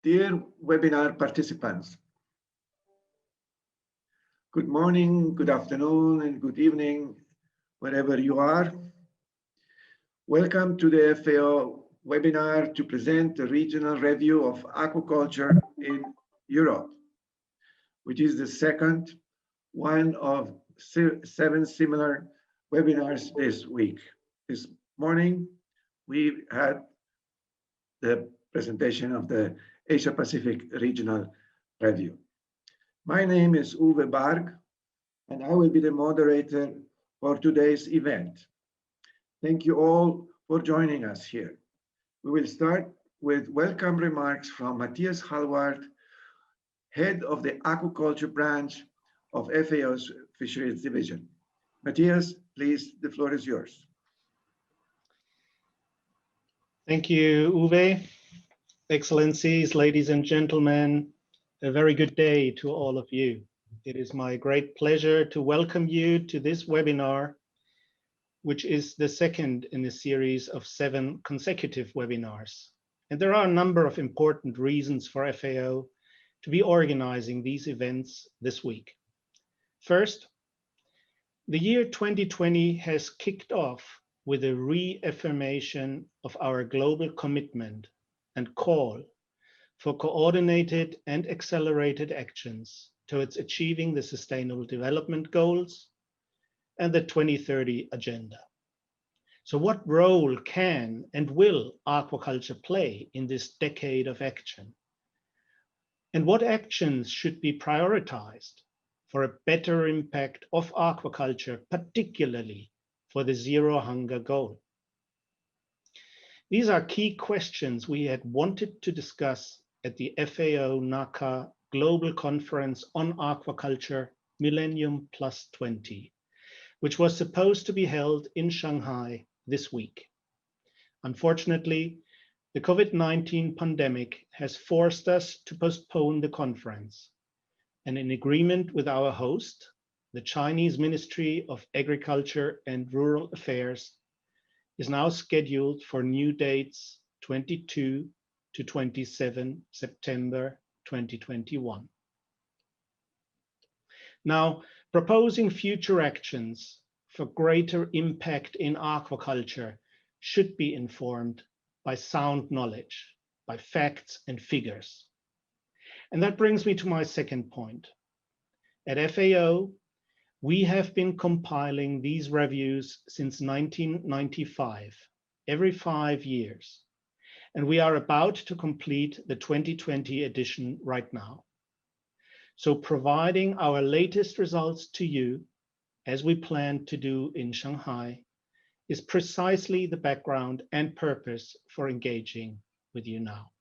Dear webinar participants, good morning, good afternoon, and good evening, wherever you are. Welcome to the FAO webinar to present the regional review of aquaculture in Europe, which is the second one of 7 similar webinars this week. This morning, we had the presentation of the Asia Pacific Regional Review. My name is Uwe Barg, and I will be the moderator for today's event. Thank you all for joining us here. We will start with welcome remarks from Matthias Hallward, head of the aquaculture branch of FAO's Fisheries Division. Matthias, please, the floor is yours. Thank you, Uwe. Excellencies, ladies and gentlemen, a very good day to all of you. It is my great pleasure to welcome you to this webinar, which is the second in a series of 7 consecutive webinars. And there are a number of important reasons for FAO to be organizing these events this week. First, the year 2020 has kicked off with a reaffirmation of our global commitment and call for coordinated and accelerated actions towards achieving the Sustainable Development Goals and the 2030 Agenda. So what role can and will aquaculture play in this decade of action? And what actions should be prioritized for a better impact of aquaculture, particularly for the Zero Hunger goal? These are key questions we had wanted to discuss at the FAO NACA Global Conference on Aquaculture Millennium Plus 20, which was supposed to be held in Shanghai this week. Unfortunately, the COVID-19 pandemic has forced us to postpone the conference, and in agreement with our host, the Chinese Ministry of Agriculture and Rural Affairs, is now scheduled for new dates 22 to 27 September 2021. Now, proposing future actions for greater impact in aquaculture should be informed by sound knowledge, by facts and figures. And that brings me to my second point. At FAO, we have been compiling these reviews since 1995, every 5 years, and we are about to complete the 2020 edition right now. So providing our latest results to you, as we plan to do in Shanghai, is precisely the background and purpose for engaging with you now.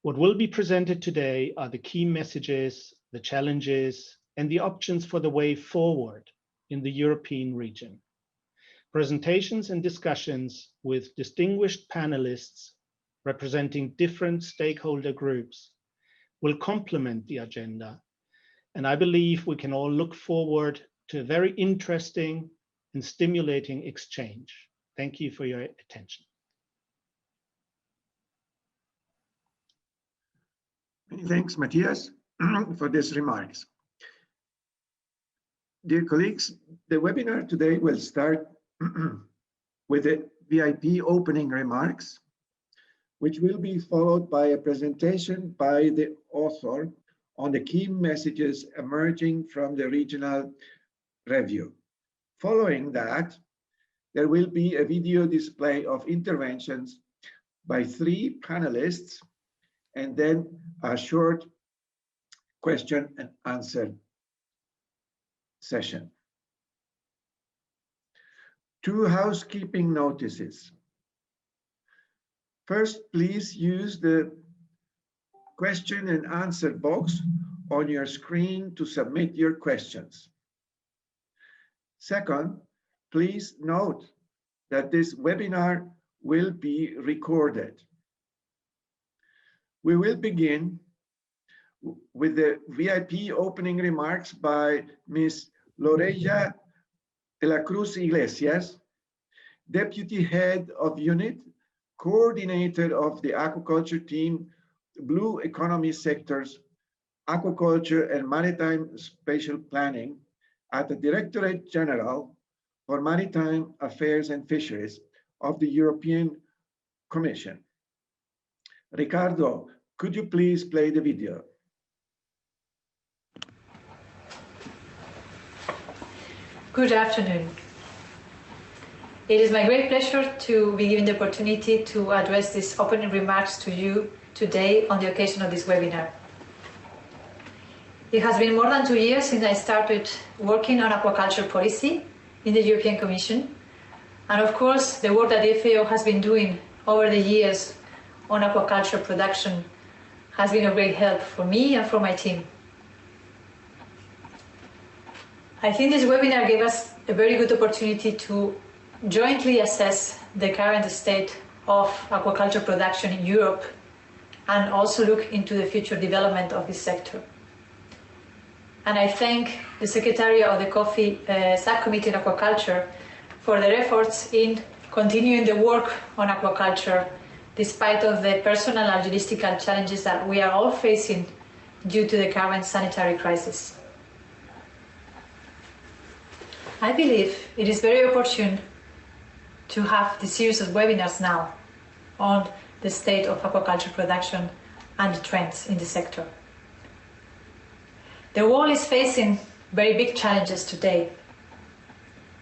What will be presented today are the key messages, the challenges, and the options for the way forward in the European region. Presentations and discussions with distinguished panelists representing different stakeholder groups will complement the agenda, and I believe we can all look forward to a very interesting and stimulating exchange. Thank you for your attention. Many thanks, Matthias, for these remarks. Dear colleagues, the webinar today will start with the VIP opening remarks, which will be followed by a presentation by the author on the key messages emerging from the regional review. Following that, there will be a video display of interventions by 3 panelists, and then a short question and answer session. 2 housekeeping notices. First, please use the question and answer box on your screen to submit your questions. Second, please note that this webinar will be recorded. We will begin with the VIP opening remarks by Ms. Loreya de la Cruz Iglesias, Deputy Head of Unit, Coordinator of the Aquaculture Team blue economy sectors, aquaculture and maritime spatial planning at the Directorate General for Maritime Affairs and Fisheries of the European Commission. Ricardo, could you please play the video? Good afternoon. It is my great pleasure to be given the opportunity to address these opening remarks to you today on the occasion of this webinar. It has been more than 2 years since I started working on aquaculture policy in the European Commission. And of course, the work that the FAO has been doing over the years on aquaculture production has been of great help for me and for my team. I think this webinar gave us a very good opportunity to jointly assess the current state of aquaculture production in Europe and also look into the future development of this sector. And I thank the Secretary of the COFI Subcommittee on Aquaculture for their efforts in continuing the work on aquaculture despite of the personal and logistical challenges that we are all facing due to the current sanitary crisis. I believe it is very opportune to have this series of webinars now on the state of aquaculture production and the trends in the sector. The world is facing very big challenges today.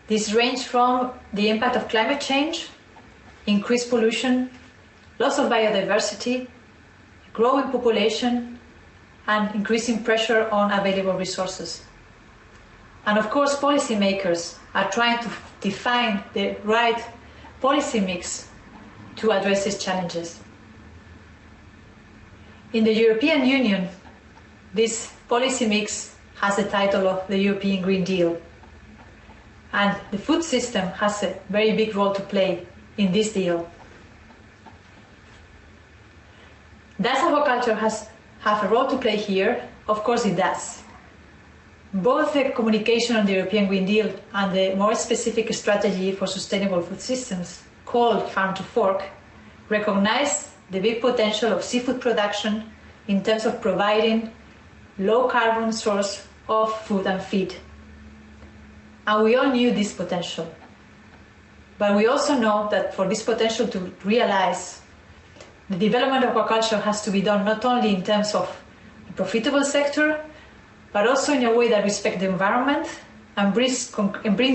These range from the impact of climate change, increased pollution, loss of biodiversity, growing population, and increasing pressure on available resources. And of course, policymakers are trying to define the right policy mix to address these challenges. In the European Union, this policy mix has the title of the European Green Deal. And the food system has a very big role to play in this deal. Does aquaculture have a role to play here? Of course it does. Both the communication on the European Green Deal and the more specific strategy for sustainable food systems, called Farm to Fork, recognize the big potential of seafood production in terms of providing low carbon source of food and feed. And we all knew this potential. But we also know that for this potential to realize, the development of aquaculture has to be done not only in terms of a profitable sector, but also in a way that respects the environment and brings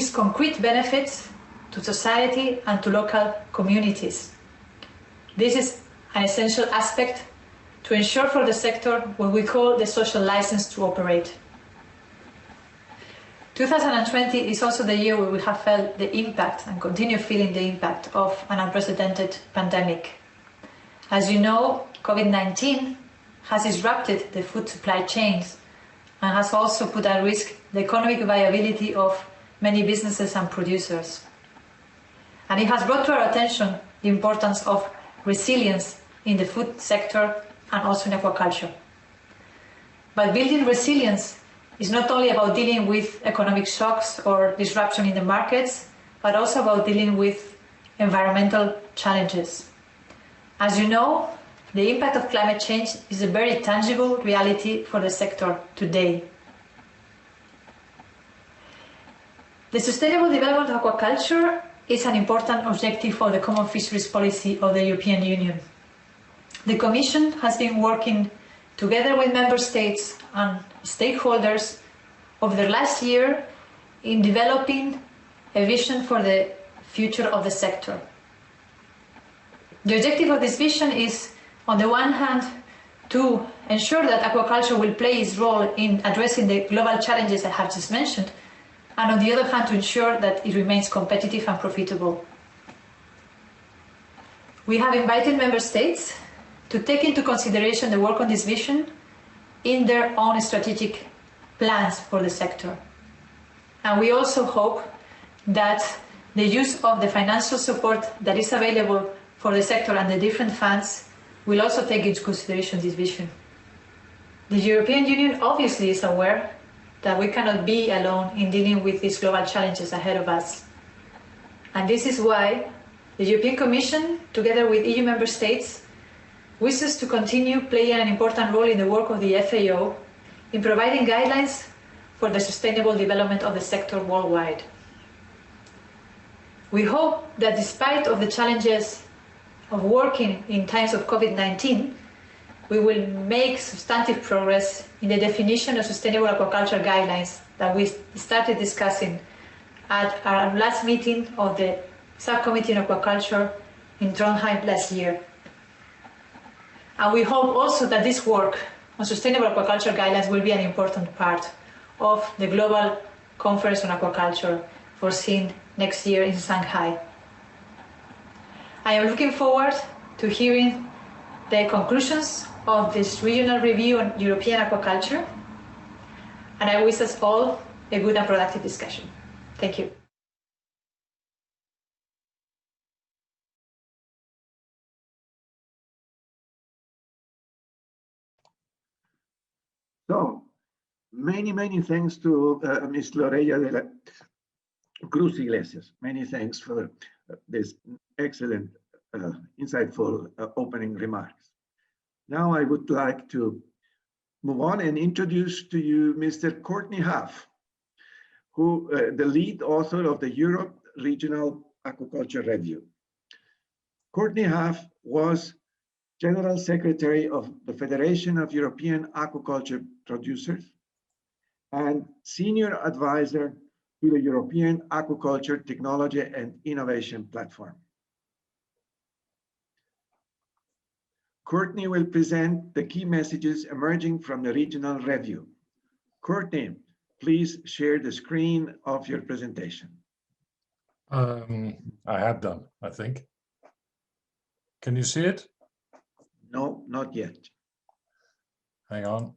concrete benefits to society and to local communities. This is an essential aspect to ensure for the sector what we call the social license to operate. 2020 is also the year where we have felt the impact and continue feeling the impact of an unprecedented pandemic. As you know, COVID-19 has disrupted the food supply chains and has also put at risk the economic viability of many businesses and producers. And it has brought to our attention the importance of resilience in the food sector and also in aquaculture. But building resilience is not only about dealing with economic shocks or disruption in the markets, but also about dealing with environmental challenges. As you know, the impact of climate change is a very tangible reality for the sector today. The sustainable development of aquaculture is an important objective for the common fisheries policy of the European Union. The Commission has been working together with member states and stakeholders over the last year in developing a vision for the future of the sector. The objective of this vision is, on the one hand, to ensure that aquaculture will play its role in addressing the global challenges I have just mentioned, and on the other hand, to ensure that it remains competitive and profitable. We have invited member states to take into consideration the work on this vision in their own strategic plans for the sector. And we also hope that the use of the financial support that is available for the sector and the different funds will also take into consideration this vision. The European Union obviously is aware that we cannot be alone in dealing with these global challenges ahead of us. And this is why the European Commission, together with EU member states, wishes to continue playing an important role in the work of the FAO in providing guidelines for the sustainable development of the sector worldwide. We hope that despite of the challenges of working in times of COVID-19, we will make substantive progress in the definition of sustainable aquaculture guidelines that we started discussing at our last meeting of the Subcommittee on Aquaculture in Trondheim last year. And we hope also that this work on sustainable aquaculture guidelines will be an important part of the Global Conference on Aquaculture foreseen next year in Shanghai. I am looking forward to hearing the conclusions of this regional review on European aquaculture, and I wish us all a good and productive discussion. Thank you. So, many thanks to Ms. Loreya de la Cruz Iglesias. Many thanks for this excellent, insightful opening remarks. Now I would like to move on and introduce to you Mr. Courtney Huff, who the lead author of the Europe Regional Aquaculture Review. Courtney Huff was General Secretary of the Federation of European Aquaculture Producers and Senior Advisor to the European Aquaculture Technology and Innovation Platform. Courtney will present the key messages emerging from the regional review. Courtney, please share the screen of your presentation. I have done, I think. Can you see it? No, not yet. Hang on.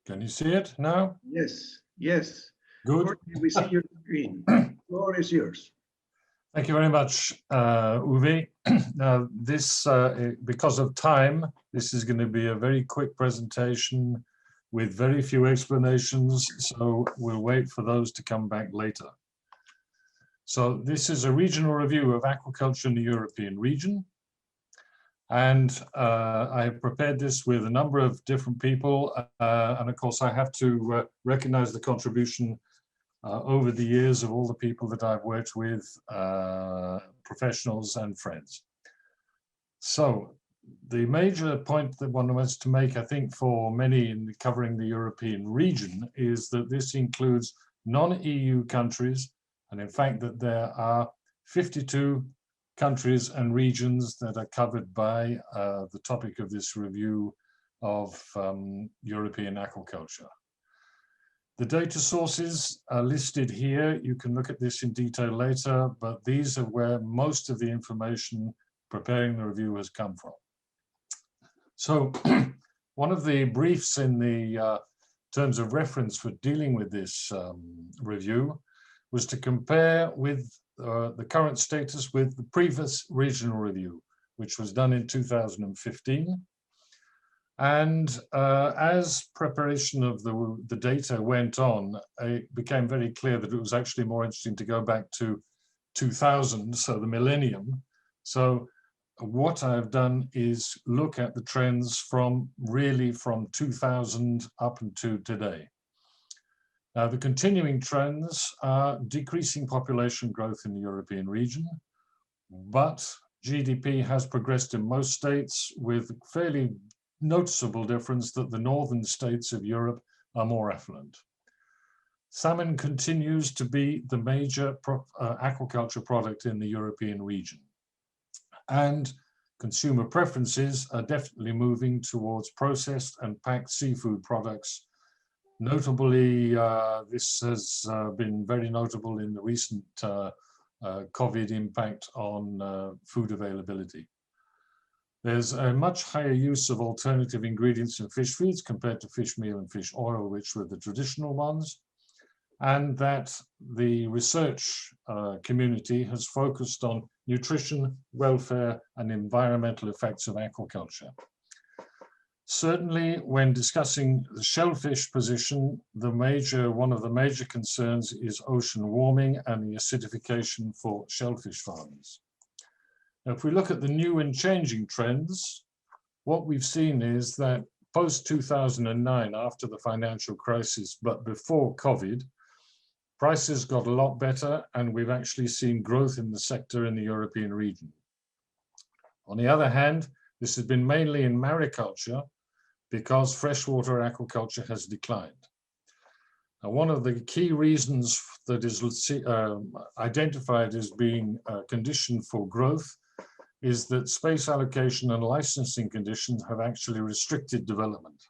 Can you see it now? Yes, yes. Good. Courtney, we see your screen. The floor is yours. Thank you very much, Uwe. Now, this, because of time, this is going to be a very quick presentation with very few explanations, so we'll wait for those to come back later. So this is a regional review of aquaculture in the European region. And I have prepared this with a number of different people. And of course, I have to recognize the contribution over the years of all the people that I've worked with, professionals and friends. So the major point that one wants to make, I think, for many in covering the European region is that this includes non-EU countries, and in fact that there are 52 countries and regions that are covered by the topic of this review of European aquaculture. The data sources are listed here. You can look at this in detail later, but these are where most of the information preparing the review has come from. So one of the briefs in the terms of reference for dealing with this review was to compare with the current status with the previous regional review, which was done in 2015. And as preparation of the data went on, it became very clear that it was actually more interesting to go back to 2000, so the millennium. So what I've done is look at the trends from 2000 up until today. Now, the continuing trends are decreasing population growth in the European region, but GDP has progressed in most states with fairly noticeable difference that the northern states of Europe are more affluent. Salmon continues to be the major aquaculture product in the European region. And consumer preferences are definitely moving towards processed and packed seafood products. Notably, this has been very notable in the recent COVID impact on food availability. There's a much higher use of alternative ingredients in fish feeds compared to fish meal and fish oil, which were the traditional ones, and that the research community has focused on nutrition, welfare, and environmental effects of aquaculture. Certainly, when discussing the shellfish position, one of the major concerns is ocean warming and the acidification for shellfish farms. Now, if we look at the new and changing trends, what we've seen is that post-2009, after the financial crisis, but before COVID, prices got a lot better, and we've actually seen growth in the sector in the European region. On the other hand, this has been mainly in mariculture, because freshwater aquaculture has declined. Now, one of the key reasons that is identified as being a condition for growth is that space allocation and licensing conditions have actually restricted development.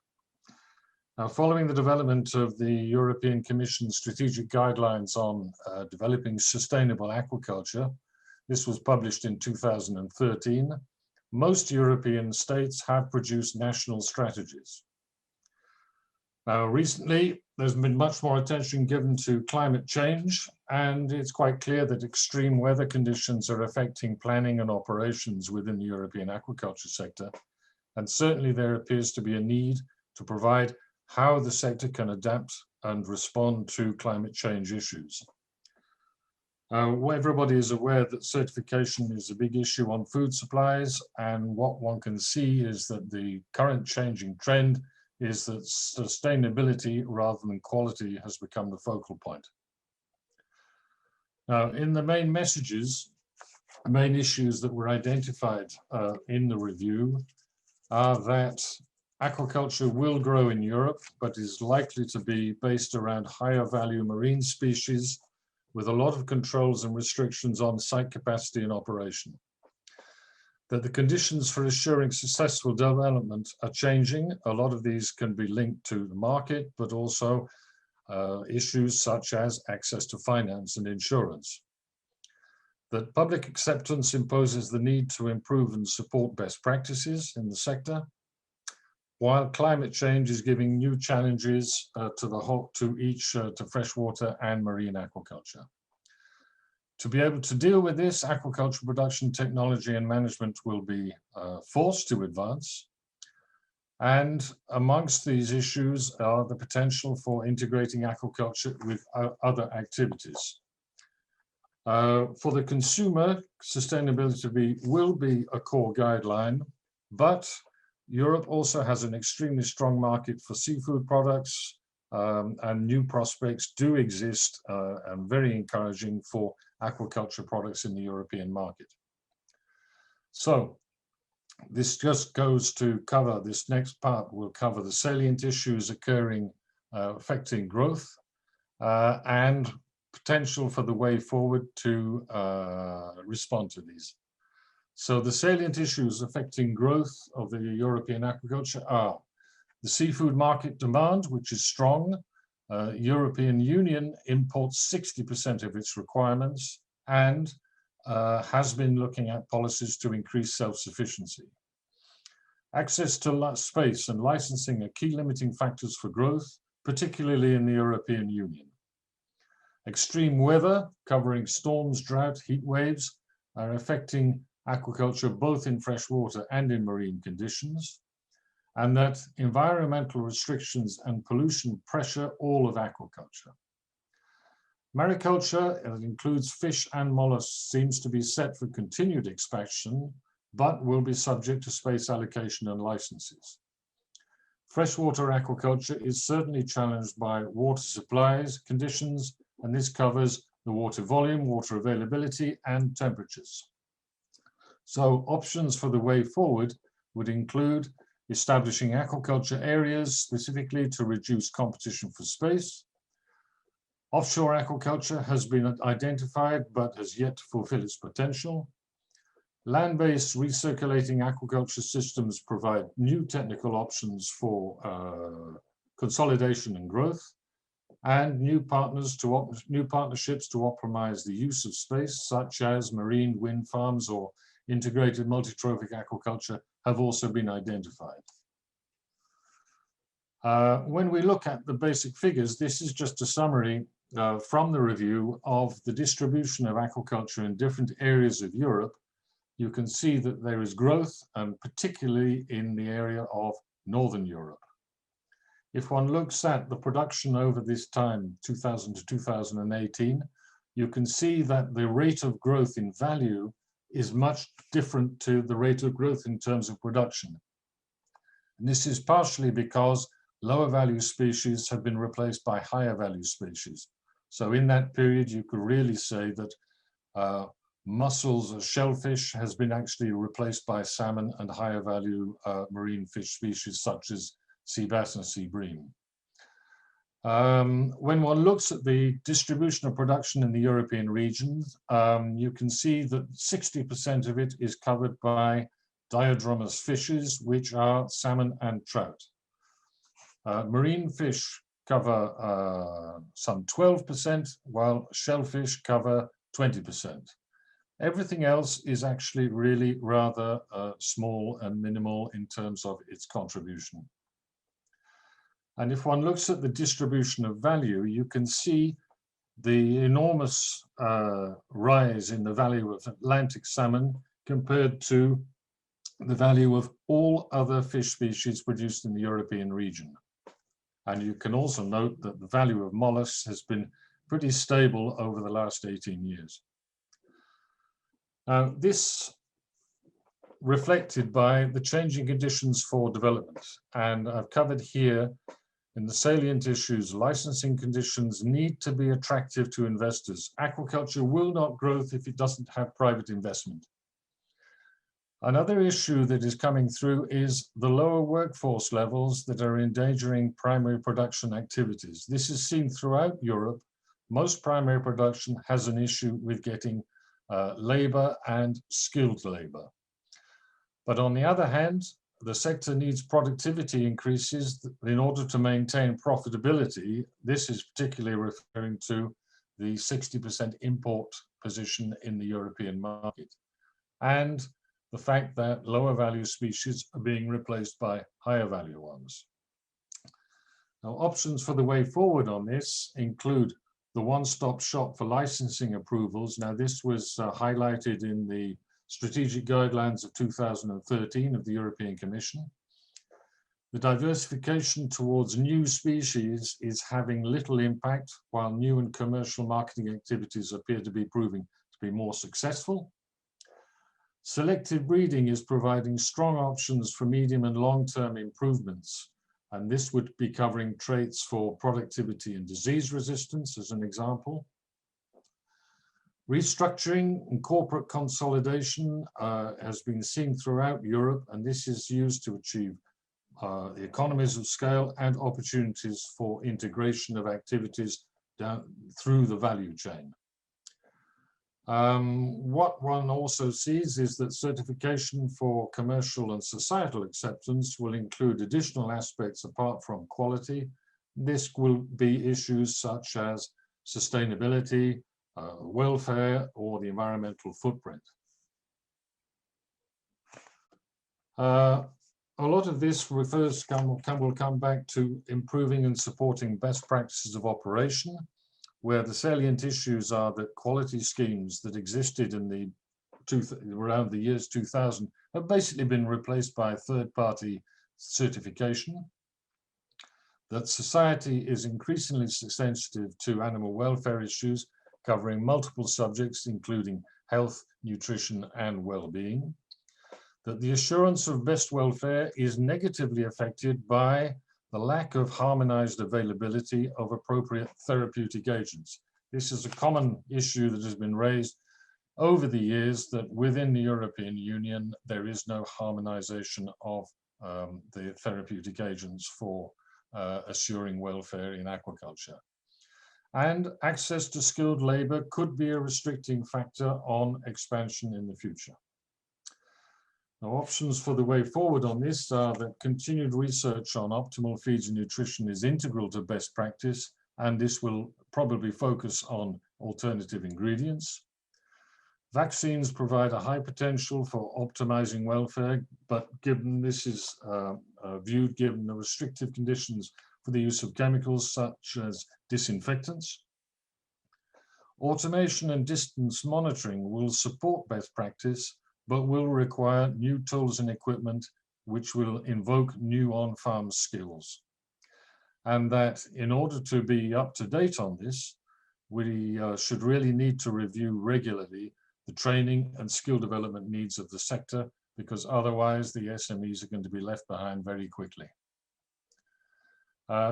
Now, following the development of the European Commission strategic guidelines on developing sustainable aquaculture, this was published in 2013, most European states have produced national strategies. Now, recently, there's been much more attention given to climate change, and it's quite clear that extreme weather conditions are affecting planning and operations within the European aquaculture sector. And certainly there appears to be a need to provide how the sector can adapt and respond to climate change issues. Everybody is aware that certification is a big issue on food supplies, and what one can see is that the current changing trend is that sustainability rather than quality has become the focal point. Now, in the main messages, main issues that were identified in the review are that aquaculture will grow in Europe, but is likely to be based around higher value marine species with a lot of controls and restrictions on site capacity and operation. That the conditions for assuring successful development are changing. A lot of these can be linked to the market, but also issues such as access to finance and insurance. That public acceptance imposes the need to improve and support best practices in the sector, while climate change is giving new challenges to freshwater and marine aquaculture. To be able to deal with this, aquaculture production technology and management will be forced to advance. And amongst these issues are the potential for integrating aquaculture with other activities. For the consumer, sustainability will be a core guideline, but Europe also has an extremely strong market for seafood products, and new prospects do exist and very encouraging for aquaculture products in the European market. So this just goes to cover, this next part will cover the salient issues occurring, affecting growth and potential for the way forward to respond to these. So the salient issues affecting growth of the European aquaculture are the seafood market demand, which is strong. European Union imports 60% of its requirements and has been looking at policies to increase self-sufficiency. Access to space and licensing are key limiting factors for growth, particularly in the European Union. Extreme weather, covering storms, drought, heat waves, are affecting aquaculture both in freshwater and in marine conditions, and that environmental restrictions and pollution pressure all of aquaculture. Mariculture, that includes fish and mollusks, seems to be set for continued expansion, but will be subject to space allocation and licenses. Freshwater aquaculture is certainly challenged by water supplies conditions, and this covers the water volume, water availability, and temperatures. So options for the way forward would include establishing aquaculture areas specifically to reduce competition for space. Offshore aquaculture has been identified but has yet to fulfill its potential. Land-based recirculating aquaculture systems provide new technical options for consolidation and growth, and new partnerships to optimize the use of space, such as marine wind farms or integrated multi-trophic aquaculture, have also been identified. When we look at the basic figures, this is just a summary from the review of the distribution of aquaculture in different areas of Europe. You can see that there is growth, and particularly in the area of Northern Europe. If one looks at the production over this time, 2000 to 2018, you can see that the rate of growth in value is much different to the rate of growth in terms of production. And this is partially because lower value species have been replaced by higher value species. So in that period, you could really say that mussels or shellfish has been actually replaced by salmon and higher value marine fish species such as sea bass and sea bream. When one looks at the distribution of production in the European regions, you can see that 60% of it is covered by diadromous fishes, which are salmon and trout. Marine fish cover some 12%, while shellfish cover 20%. Everything else is actually really rather small and minimal in terms of its contribution. And if one looks at the distribution of value, you can see the enormous rise in the value of Atlantic salmon compared to the value of all other fish species produced in the European region. And you can also note that the value of mollusks has been pretty stable over the last 18 years. Now, this reflected by the changing conditions for development. And I've covered here in the salient issues, licensing conditions need to be attractive to investors. Aquaculture will not grow if it doesn't have private investment. Another issue that is coming through is the lower workforce levels that are endangering primary production activities. This is seen throughout Europe. Most primary production has an issue with getting labor and skilled labor. But on the other hand, the sector needs productivity increases in order to maintain profitability. This is particularly referring to the 60% import position in the European market, and the fact that lower value species are being replaced by higher value ones. Now, options for the way forward on this include the one-stop shop for licensing approvals. Now, this was highlighted in the Strategic Guidelines of 2013 of the European Commission. The diversification towards new species is having little impact, while new and commercial marketing activities appear to be proving to be more successful. Selective breeding is providing strong options for medium and long-term improvements, and this would be covering traits for productivity and disease resistance as an example. Restructuring and corporate consolidation has been seen throughout Europe, and this is used to achieve the economies of scale and opportunities for integration of activities down through the value chain. What one also sees is that certification for commercial and societal acceptance will include additional aspects apart from quality. This will be issues such as sustainability, welfare, or the environmental footprint. A lot of this will come back to improving and supporting best practices of operation, where the salient issues are that quality schemes that existed in around the years 2000 have basically been replaced by third-party certification, that society is increasingly sensitive to animal welfare issues, covering multiple subjects, including health, nutrition, and well-being, that the assurance of best welfare is negatively affected by the lack of harmonized availability of appropriate therapeutic agents. This is a common issue that has been raised over the years, that within the European Union, there is no harmonization of the therapeutic agents for assuring welfare in aquaculture. And access to skilled labor could be a restricting factor on expansion in the future. Now, options for the way forward on this are that continued research on optimal feeds and nutrition is integral to best practice, and this will probably focus on alternative ingredients. Vaccines provide a high potential for optimizing welfare, but given this is viewed given the restrictive conditions for the use of chemicals such as disinfectants. Automation and distance monitoring will support best practice, but will require new tools and equipment which will invoke new on-farm skills. And that in order to be up to date on this, we should really need to review regularly the training and skill development needs of the sector, because otherwise the SMEs are going to be left behind very quickly.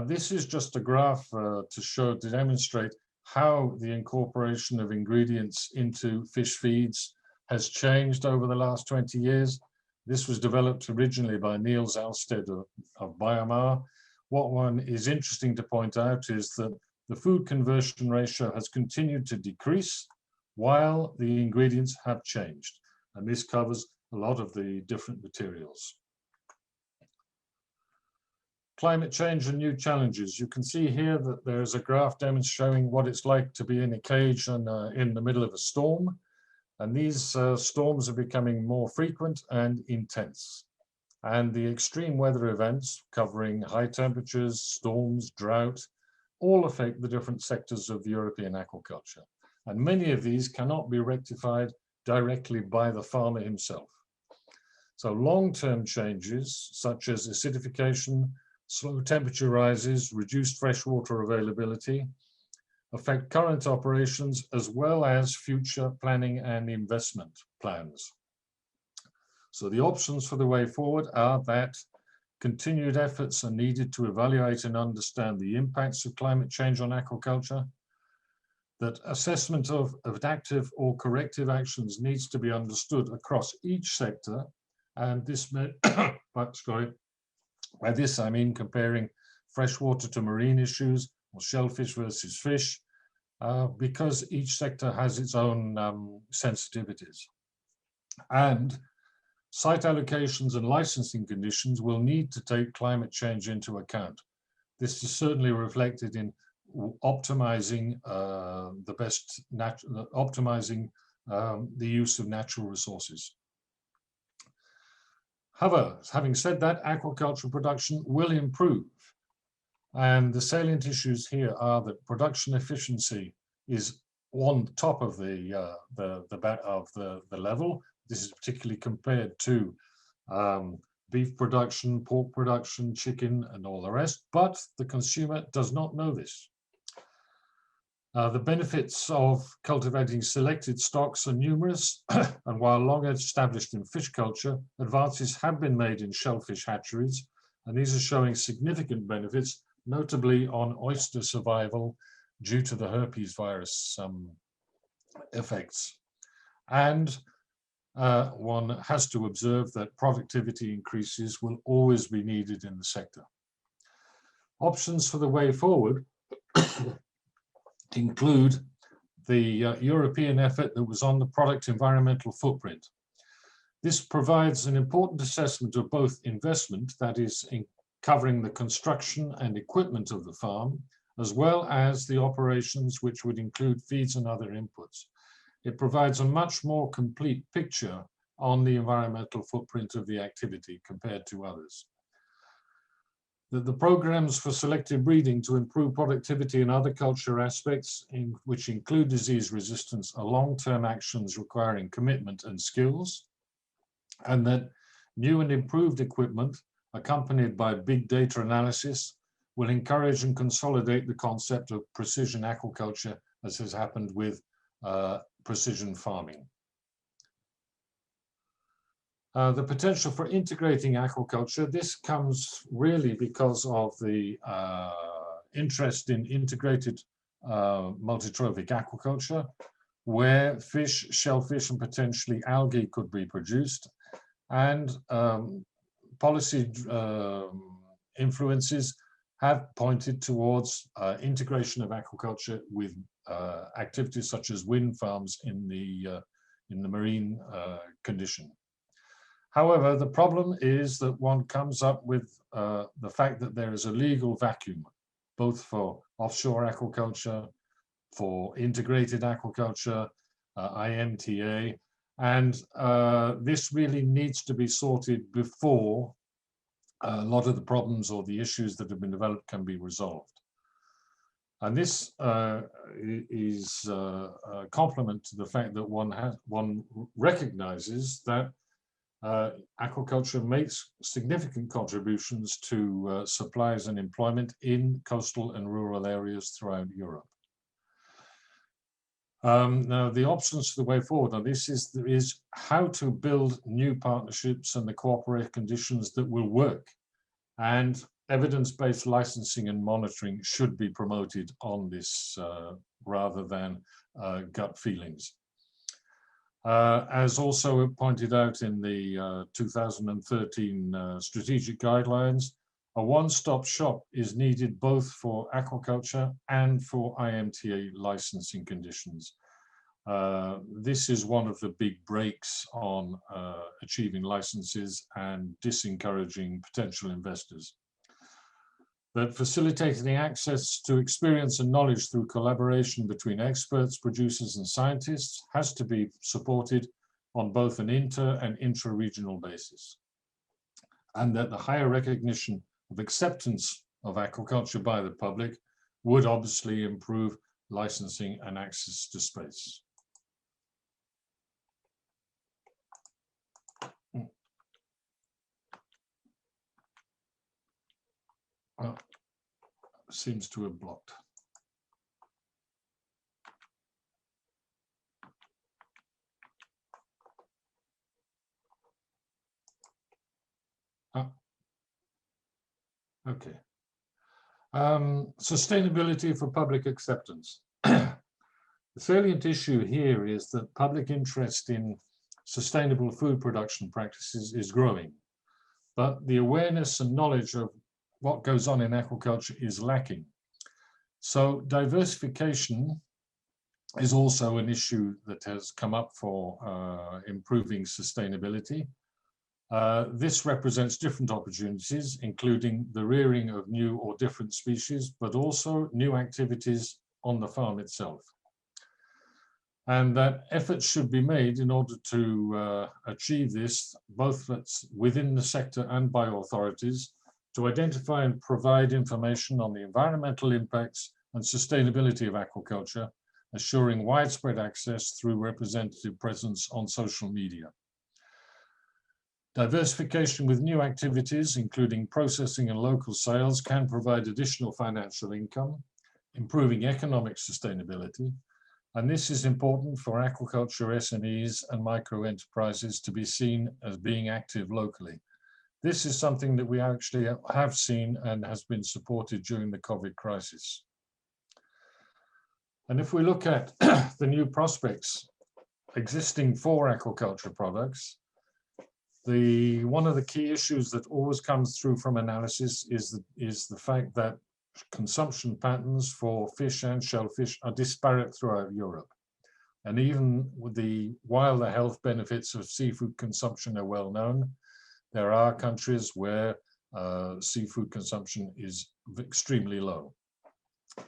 This is just a graph to demonstrate how the incorporation of ingredients into fish feeds has changed over the last 20 years. This was developed originally by Niels Alsted of Biomar. What one is interesting to point out is that the food conversion ratio has continued to decrease while the ingredients have changed. And this covers a lot of the different materials. Climate change and new challenges. You can see here that there's a graph demonstrating what it's like to be in a cage and in the middle of a storm. And these storms are becoming more frequent and intense. And the extreme weather events covering high temperatures, storms, drought, all affect the different sectors of European aquaculture. And many of these cannot be rectified directly by the farmer himself. So long-term changes such as acidification, slow temperature rises, reduced freshwater availability, affect current operations as well as future planning and investment plans. So the options for the way forward are that continued efforts are needed to evaluate and understand the impacts of climate change on aquaculture, that assessment of adaptive or corrective actions needs to be understood across each sector, and this may, by this I mean comparing freshwater to marine issues or shellfish versus fish, because each sector has its own sensitivities. And site allocations and licensing conditions will need to take climate change into account. This is certainly reflected in optimizing the use of natural resources. However, having said that, aquaculture production will improve. And the salient issues here are that production efficiency is on top of the level. This is particularly compared to beef production, pork production, chicken, and all the rest, but the consumer does not know this. The benefits of cultivating selected stocks are numerous, and while long established in fish culture, advances have been made in shellfish hatcheries, and these are showing significant benefits, notably on oyster survival due to the herpes virus effects. And one has to observe that productivity increases will always be needed in the sector. Options for the way forward include the European effort that was on the product environmental footprint. This provides an important assessment of both investment, that is in covering the construction and equipment of the farm, as well as the operations, which would include feeds and other inputs. It provides a much more complete picture on the environmental footprint of the activity compared to others. The programs for selective breeding to improve productivity and other culture aspects, which include disease resistance, are long-term actions requiring commitment and skills, and that new and improved equipment accompanied by big data analysis will encourage and consolidate the concept of precision aquaculture, as has happened with precision farming. The potential for integrating aquaculture, this comes really because of the interest in integrated multitrophic aquaculture, where fish, shellfish, and potentially algae could be produced, and policy influences have pointed towards integration of aquaculture with activities such as wind farms in the marine condition. However, the problem is that one comes up with the fact that there is a legal vacuum, both for offshore aquaculture, for integrated aquaculture, IMTA, and this really needs to be sorted before a lot of the problems or the issues that have been developed can be resolved. And this is a complement to the fact that one recognizes that aquaculture makes significant contributions to supplies and employment in coastal and rural areas throughout Europe. Now, the options for the way forward on this is how to build new partnerships and the cooperative conditions that will work. And evidence-based licensing and monitoring should be promoted on this rather than gut feelings. As also pointed out in the 2013 strategic guidelines, a one-stop shop is needed both for aquaculture and for IMTA licensing conditions. This is one of the big breaks on achieving licenses and disencouraging potential investors. That facilitating access to experience and knowledge through collaboration between experts, producers, and scientists has to be supported on both an inter- and intra-regional basis. And that the higher recognition of acceptance of aquaculture by the public would obviously improve licensing and access to space. Oh, seems to have blocked. Oh. Okay. Sustainability for public acceptance. The salient issue here is that public interest in sustainable food production practices is growing, but the awareness and knowledge of what goes on in aquaculture is lacking. So diversification is also an issue that has come up for improving sustainability. This represents different opportunities, including the rearing of new or different species, but also new activities on the farm itself. And that efforts should be made in order to achieve this, both within the sector and by authorities, to identify and provide information on the environmental impacts and sustainability of aquaculture, assuring widespread access through representative presence on social media. Diversification with new activities, including processing and local sales, can provide additional financial income, improving economic sustainability. And this is important for aquaculture SMEs and micro enterprises to be seen as being active locally. This is something that we actually have seen and has been supported during the COVID crisis. And if we look at the new prospects existing for aquaculture products, one of the key issues that always comes through from analysis is the fact that consumption patterns for fish and shellfish are disparate throughout Europe. And even while the health benefits of seafood consumption are well known, there are countries where seafood consumption is extremely low.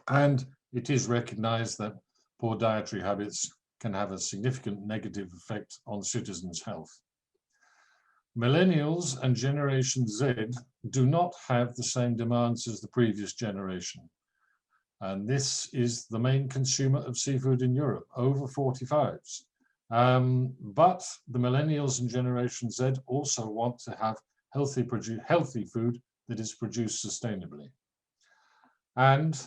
And it is recognized that poor dietary habits can have a significant negative effect on citizens' health. Millennials and Generation Z do not have the same demands as the previous generation. And this is the main consumer of seafood in Europe, over 45s. But the millennials and Generation Z also want to have healthy food that is produced sustainably. And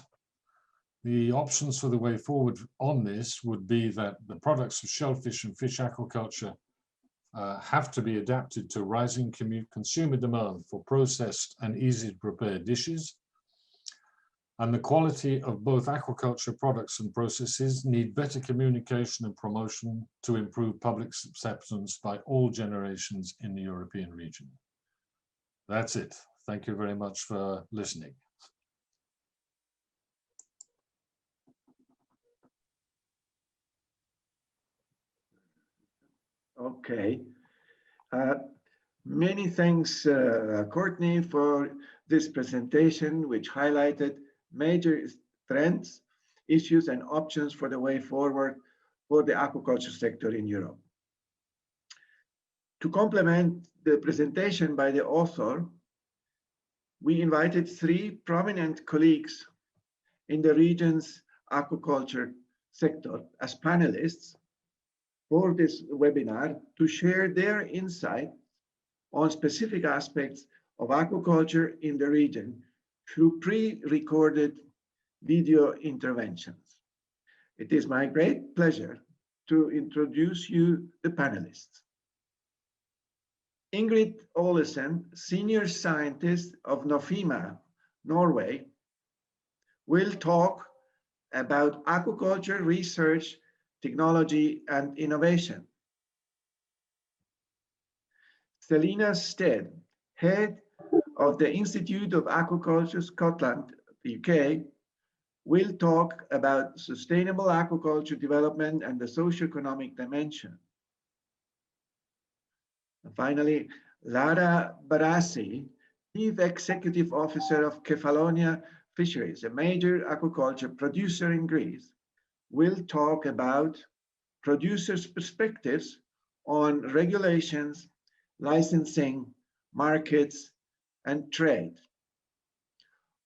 the options for the way forward on this would be that the products of shellfish and fish aquaculture have to be adapted to rising consumer demand for processed and easy to prepare dishes. And the quality of both aquaculture products and processes need better communication and promotion to improve public acceptance by all generations in the European region. That's it. Thank you very much for listening. Okay. Many thanks, Courtney, for this presentation, which highlighted major trends, issues, and options for the way forward for the aquaculture sector in Europe. To complement the presentation by the author, we invited 3 prominent colleagues in the region's aquaculture sector as panelists for this webinar to share their insight on specific aspects of aquaculture in the region through pre-recorded video interventions. It is my great pleasure to introduce you the panelists. Ingrid Olesen, senior scientist of Nofima, Norway, will talk about aquaculture research, technology, and innovation. Selina Stead, head of the Institute of Aquaculture Scotland, the UK, will talk about sustainable aquaculture development and the socio-economic dimension. And finally, Lara Barassi, Chief Executive Officer of Kefalonia Fisheries, a major aquaculture producer in Greece, will talk about producers' perspectives on regulations, licensing, markets, and trade.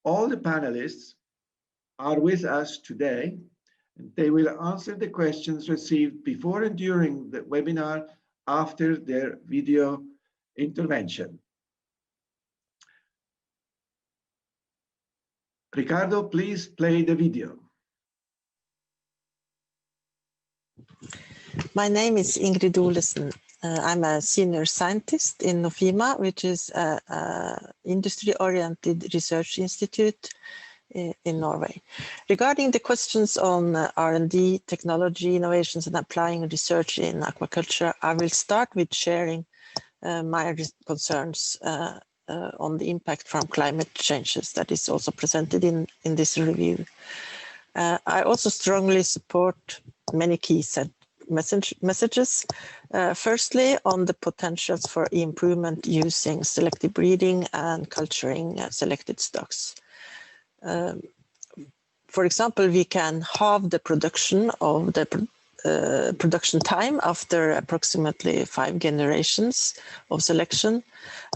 All the panelists are with us today, and they will answer the questions received before and during the webinar after their video intervention. Ricardo, please play the video. My name is Ingrid Olesen. I'm a senior scientist in Nofima, which is an industry-oriented research institute in Norway. Regarding the questions on R&D, technology, innovations, and applying research in aquaculture, I will start with sharing my concerns on the impact from climate changes that is also presented in this review. I also strongly support many key messages. Firstly, on the potentials for improvement using selective breeding and culturing selected stocks. For example, we can halve the production of the production time after approximately 5 generations of selection,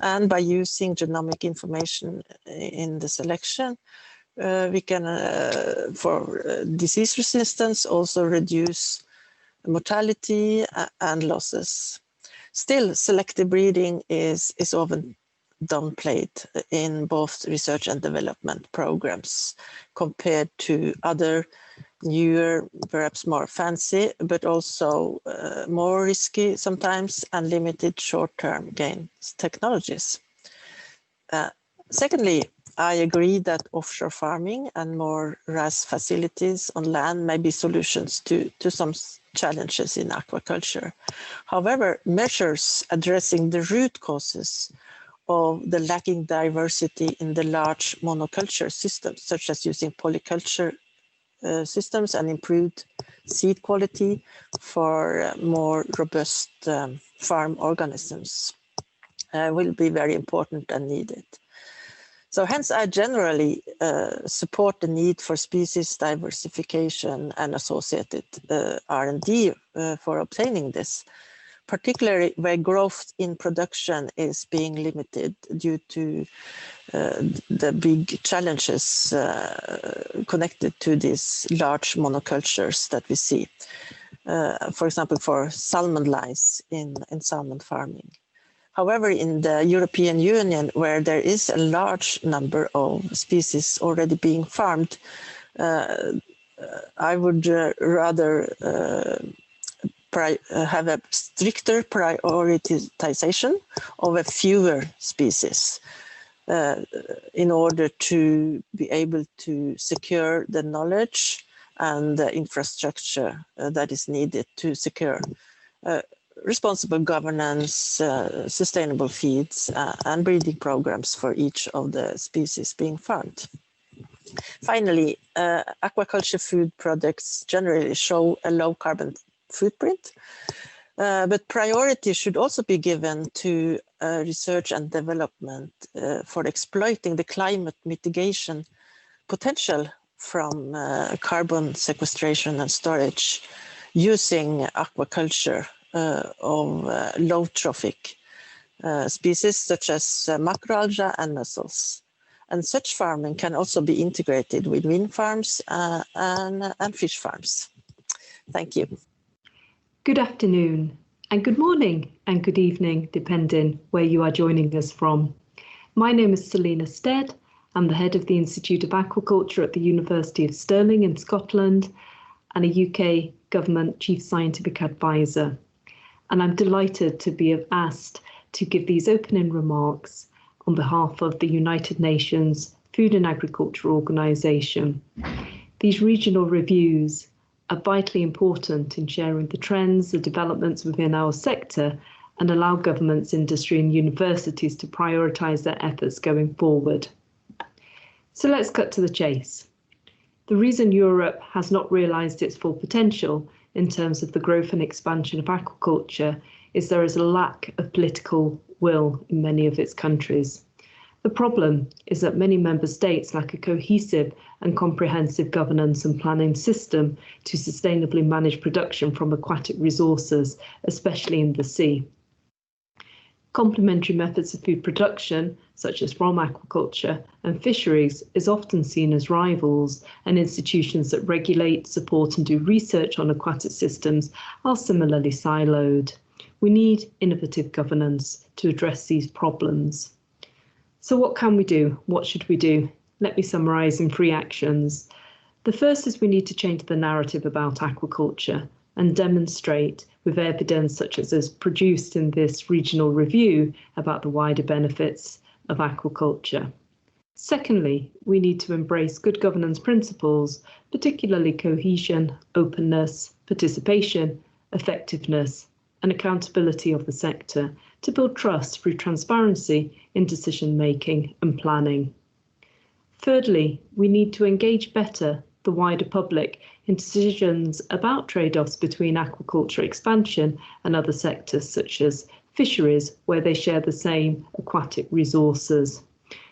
and by using genomic information in the selection, we can, for disease resistance, also reduce mortality and losses. Still, selective breeding is often downplayed in both research and development programs compared to other newer, perhaps more fancy, but also more risky sometimes and limited short-term gain technologies. Secondly, I agree that offshore farming and more RAS facilities on land may be solutions to some challenges in aquaculture. However, measures addressing the root causes of the lacking diversity in the large monoculture systems, such as using polyculture systems and improved seed quality for more robust farm organisms, will be very important and needed. So hence, I generally support the need for species diversification and associated R&D for obtaining this, particularly where growth in production is being limited due to the big challenges connected to these large monocultures that we see. For example, for salmon lice in salmon farming. However, in the European Union, where there is a large number of species already being farmed, I would rather have a stricter prioritization of a fewer species in order to be able to secure the knowledge and the infrastructure that is needed to secure responsible governance, sustainable feeds, and breeding programs for each of the species being farmed. Finally, aquaculture food products generally show a low carbon footprint, but priority should also be given to research and development for exploiting the climate mitigation potential from carbon sequestration and storage using aquaculture of low trophic species such as macroalgae and mussels. And such farming can also be integrated with wind farms and fish farms. Thank you. Good afternoon. And good morning and good evening, depending where you are joining us from. My name is Selina Stead. I'm the head of the Institute of Aquaculture at the University of Stirling in Scotland and a UK Government Chief Scientific Advisor. And I'm delighted to be asked to give these opening remarks on behalf of the United Nations Food and Agriculture Organization. These regional reviews are vitally important in sharing the trends, the developments within our sector, and allow governments, industry and universities to prioritise their efforts going forward. So let's cut to the chase. The reason Europe has not realised its full potential in terms of the growth and expansion of aquaculture is there is a lack of political will in many of its countries. The problem is that many member states lack a cohesive and comprehensive governance and planning system to sustainably manage production from aquatic resources, especially in the sea. Complementary methods of food production, such as from aquaculture and fisheries, is often seen as rivals, and institutions that regulate, support and do research on aquatic systems are similarly siloed. We need innovative governance to address these problems. So what can we do? What should we do? Let me summarise in 3 actions. The first is we need to change the narrative about aquaculture and demonstrate with evidence such as is produced in this regional review about the wider benefits of aquaculture. Secondly, we need to embrace good governance principles, particularly cohesion, openness, participation, effectiveness, and accountability of the sector to build trust through transparency in decision-making and planning. Thirdly, we need to engage better the wider public in decisions about trade-offs between aquaculture expansion and other sectors such as fisheries, where they share the same aquatic resources.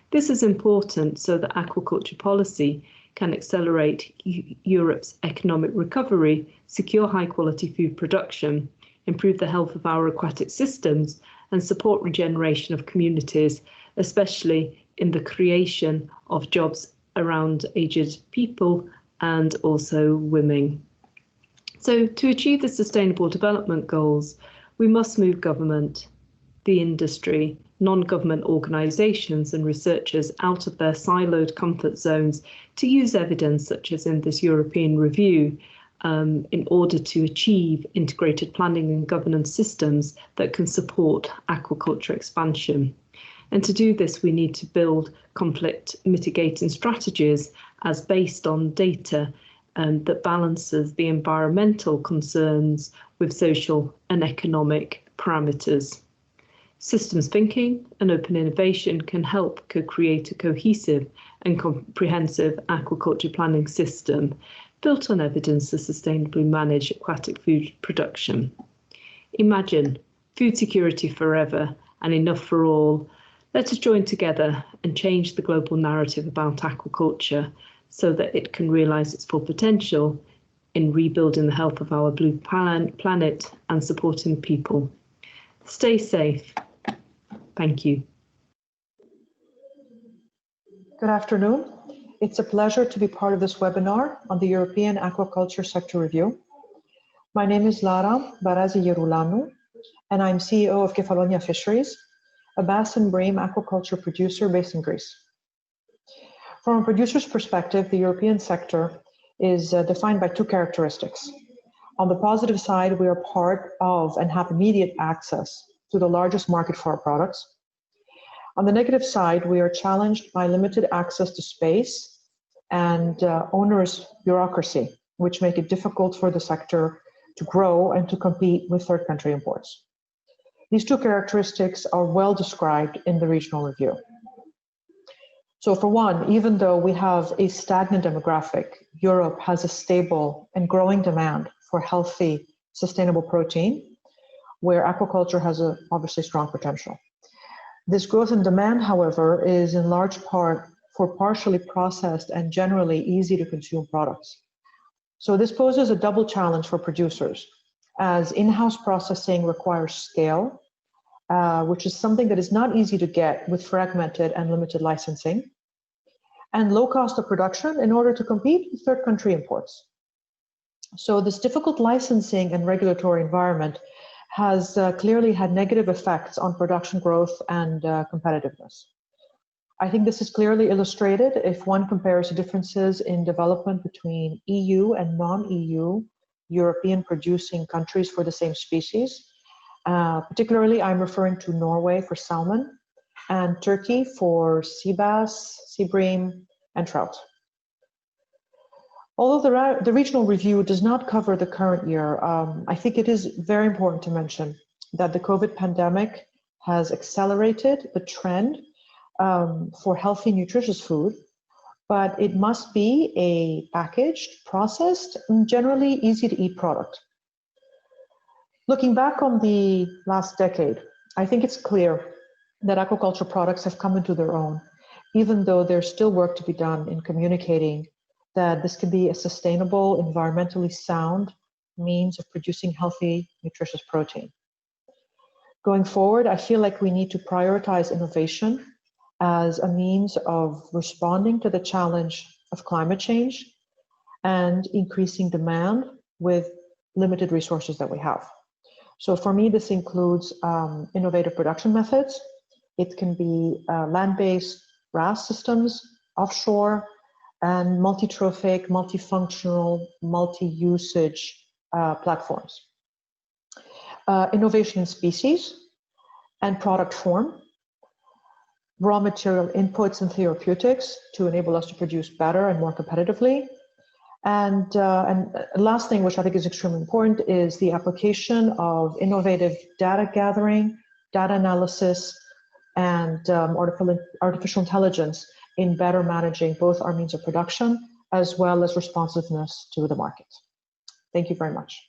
This is important so that aquaculture policy can accelerate Europe's economic recovery, secure high-quality food production, improve the health of our aquatic systems, and support regeneration of communities, especially in the creation of jobs around aged people and also women. So to achieve the Sustainable Development Goals, we must move government, the industry, non-government organisations and researchers out of their siloed comfort zones to use evidence such as in this European review in order to achieve integrated planning and governance systems that can support aquaculture expansion. And to do this, we need to build conflict mitigating strategies as based on data that balances the environmental concerns with social and economic parameters. Systems thinking and open innovation can help co-create a cohesive and comprehensive aquaculture planning system built on evidence to sustainably manage aquatic food production. Imagine food security forever and enough for all. Let us join together and change the global narrative about aquaculture so that it can realise its full potential in rebuilding the health of our blue planet and supporting people. Stay safe. Thank you. Good afternoon. It's a pleasure to be part of this webinar on the European Aquaculture Sector Review. My name is Lara Barazi Yerulanu, and I'm CEO of Kefalonia Fisheries, a bass and bream aquaculture producer based in Greece. From a producer's perspective, the European sector is defined by 2 characteristics. On the positive side, we are part of and have immediate access to the largest market for our products. On the negative side, we are challenged by limited access to space and onerous bureaucracy, which make it difficult for the sector to grow and to compete with third country imports. These 2 characteristics are well described in the regional review. So for one, even though we have a stagnant demographic, Europe has a stable and growing demand for healthy, sustainable protein, where aquaculture has a obviously strong potential. This growth in demand, however, is in large part for partially processed and generally easy to consume products. So this poses a double challenge for producers, as in-house processing requires scale, which is something that is not easy to get with fragmented and limited licensing, and low cost of production in order to compete with third country imports. So this difficult licensing and regulatory environment has clearly had negative effects on production growth and competitiveness. I think this is clearly illustrated if one compares the differences in development between EU and non-EU European producing countries for the same species. Particularly, I'm referring to Norway for salmon and Turkey for sea bass, sea bream, and trout. Although the regional review does not cover the current year, I think it is very important to mention that the COVID pandemic has accelerated the trend for healthy, nutritious food, but it must be a packaged, processed, and generally easy to eat product. Looking back on the last decade, I think it's clear that aquaculture products have come into their own, even though there's still work to be done in communicating that this can be a sustainable, environmentally sound means of producing healthy, nutritious protein. Going forward, I feel like we need to prioritize innovation as a means of responding to the challenge of climate change and increasing demand with limited resources that we have. So for me, this includes innovative production methods. It can be land-based RAS systems, offshore, and multi-trophic, multifunctional, multi-usage platforms. Innovation in species and product form, raw material inputs and therapeutics to enable us to produce better and more competitively. And last thing, which I think is extremely important, is the application of innovative data gathering, data analysis, and artificial intelligence in better managing both our means of production as well as responsiveness to the market. Thank you very much.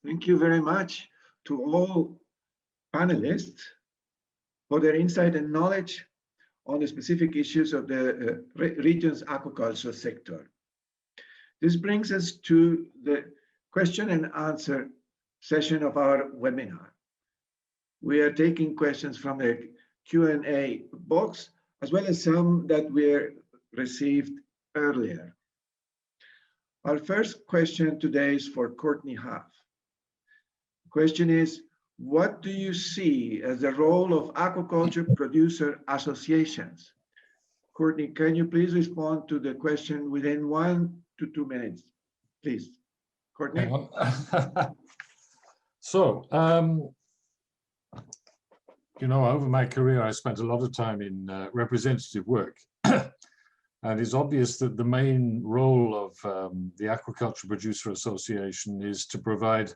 Thank you very much to all panelists for their insight and knowledge on the specific issues of the region's aquaculture sector. This brings us to the question and answer session of our webinar. We are taking questions from the Q&A box, as well as some that were received earlier. Our first question today is for Courtney Huff. The question is, what do you see as the role of aquaculture producer associations? Courtney, can you please respond to the question within 1 to 2 minutes, please? Courtney. So, you know, over my career, I spent a lot of time in representative work. And it's obvious that the main role of the Aquaculture Producer Association is to provide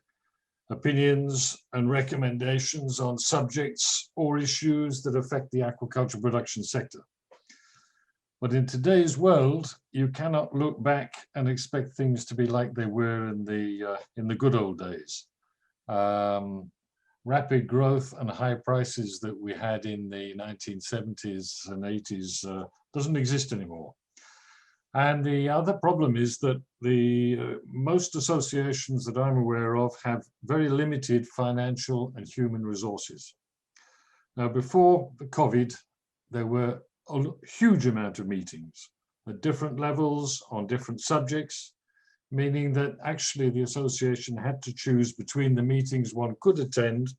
opinions and recommendations on subjects or issues that affect the aquaculture production sector. But in today's world, you cannot look back and expect things to be like they were in the good old days. Rapid growth and high prices that we had in the 1970s and 80s doesn't exist anymore. And the other problem is that the most associations that I'm aware of have very limited financial and human resources. Now, before the COVID, there were a huge amount of meetings at different levels on different subjects, meaning that actually the association had to choose between the meetings one could attend,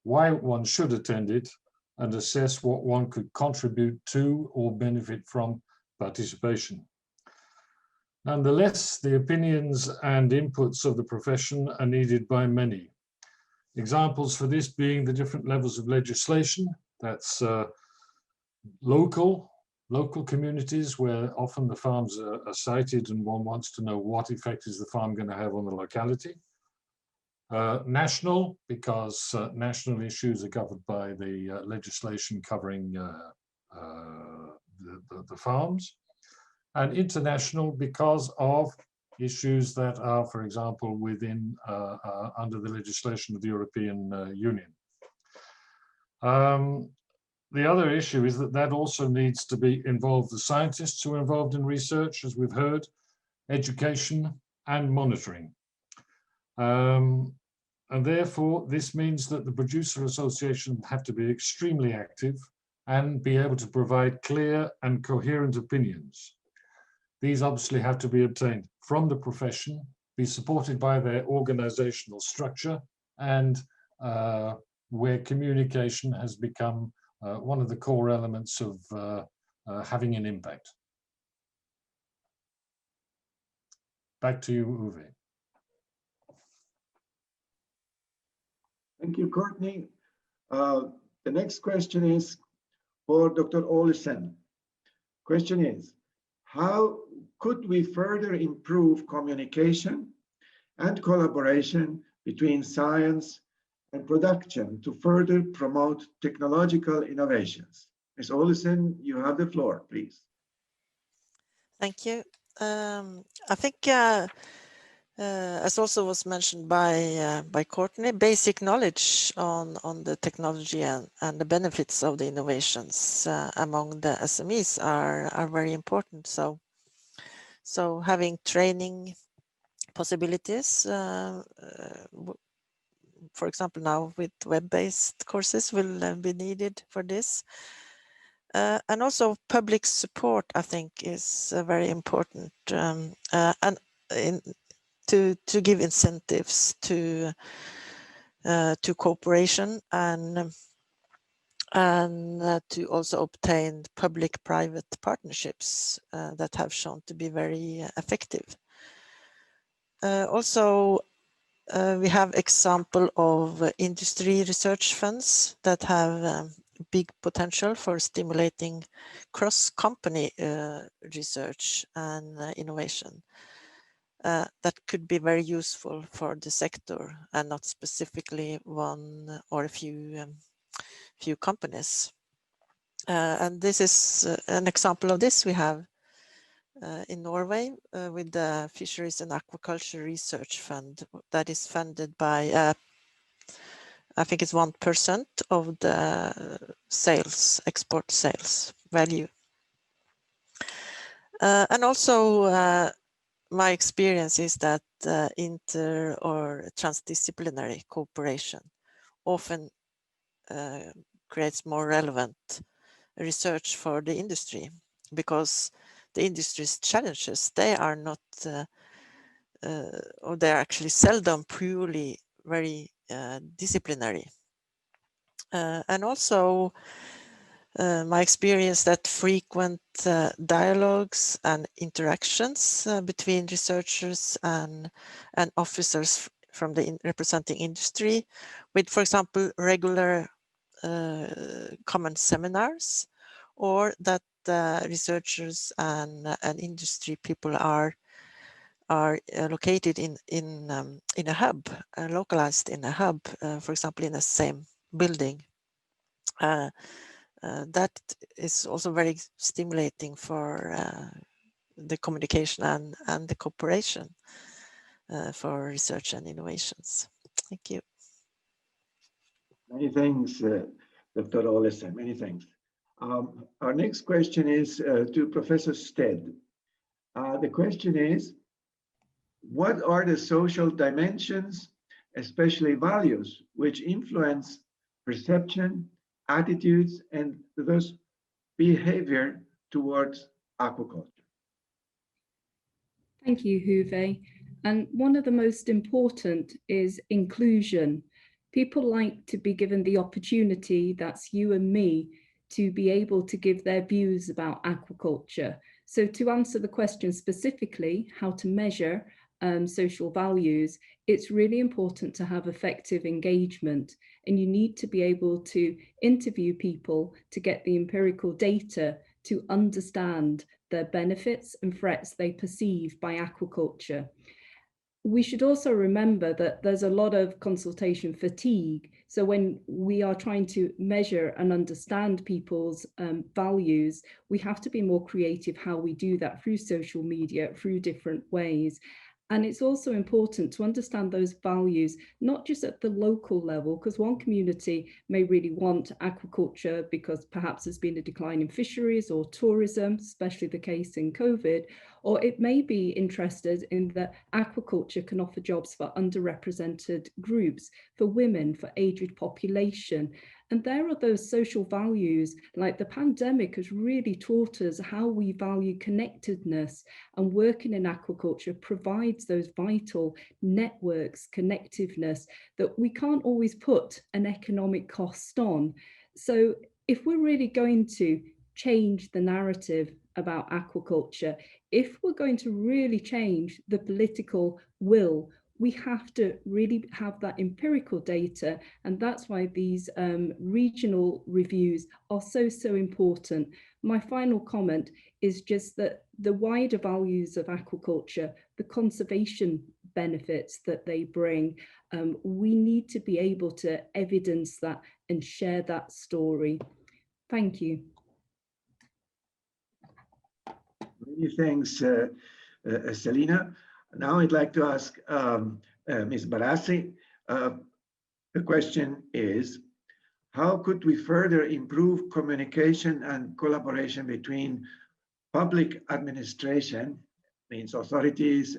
why one should attend it, and assess what one could contribute to or benefit from participation. Nonetheless, the opinions and inputs of the profession are needed by many. Examples for this being the different levels of legislation, that's local communities where often the farms are sited and one wants to know what effect is the farm going to have on the locality. National, because national issues are governed by the legislation covering the farms. And international because of issues that are, for example, within under the legislation of the European Union. The other issue is that also needs to be involved the scientists who are involved in research, as we've heard, education and monitoring. And therefore, this means that the producer association have to be extremely active and be able to provide clear and coherent opinions. These obviously have to be obtained from the profession, be supported by their organizational structure, and where communication has become one of the core elements of having an impact. Back to you, Uwe. Thank you, Courtney. The next question is for Dr. Olesen. Question is, how could we further improve communication and collaboration between science and production to further promote technological innovations? Ms. Olesen, you have the floor, please. Thank you. I think, as also was mentioned by Courtney, basic knowledge on the technology and the benefits of the innovations among the SMEs are very important. So having training possibilities, for example, now with web-based courses will be needed for this. And also public support, I think, is very important, and to give incentives to cooperation and to also obtain public-private partnerships that have shown to be very effective. Also, we have example of industry research funds that have big potential for stimulating cross-company research and innovation. That could be very useful for the sector and not specifically one or a few companies. And this is an example of this we have in Norway with the Fisheries and Aquaculture Research Fund that is funded by I think it's 1% of the sales, export sales value. And also my experience is that inter or transdisciplinary cooperation often creates more relevant research for the industry, because the industry's challenges, they are not, or they're actually seldom purely very disciplinary. And also my experience that frequent dialogues and interactions between researchers and officers from the representing industry with, for example, regular common seminars, or that researchers and industry people are located in a hub, localized in a hub, for example, in the same building. That is also very stimulating for the communication and the cooperation for research and innovations. Thank you. Many thanks, Dr. Olesen, many thanks. Our next question is to Professor Stead. The question is, what are the social dimensions, especially values, which influence perception, attitudes, and thus behavior towards aquaculture? Thank you, Uwe. And one of the most important is inclusion. People like to be given the opportunity, that's you and me, to be able to give their views about aquaculture. So to answer the question specifically, how to measure social values, it's really important to have effective engagement, and you need to be able to interview people to get the empirical data to understand the benefits and threats they perceive by aquaculture. We should also remember that there's a lot of consultation fatigue. So when we are trying to measure and understand people's values, we have to be more creative how we do that through social media, through different ways. And it's also important to understand those values, not just at the local level, because one community may really want aquaculture because perhaps there's been a decline in fisheries or tourism, especially the case in COVID, Or it may be interested in that aquaculture can offer jobs for underrepresented groups, for women, for aged population. And there are those social values, like the pandemic has really taught us how we value connectedness, and working in aquaculture provides those vital networks, connectiveness that we can't always put an economic cost on. So if we're really going to change the narrative about aquaculture, if we're going to really change the political will, we have to really have that empirical data. And that's why these regional reviews are so important. My final comment is just that the wider values of aquaculture, the conservation benefits that they bring, we need to be able to evidence that and share that story. Thank you. Many thanks, Selina. Now I'd like to ask Ms. Barassi. The question is, how could we further improve communication and collaboration between public administration, means authorities,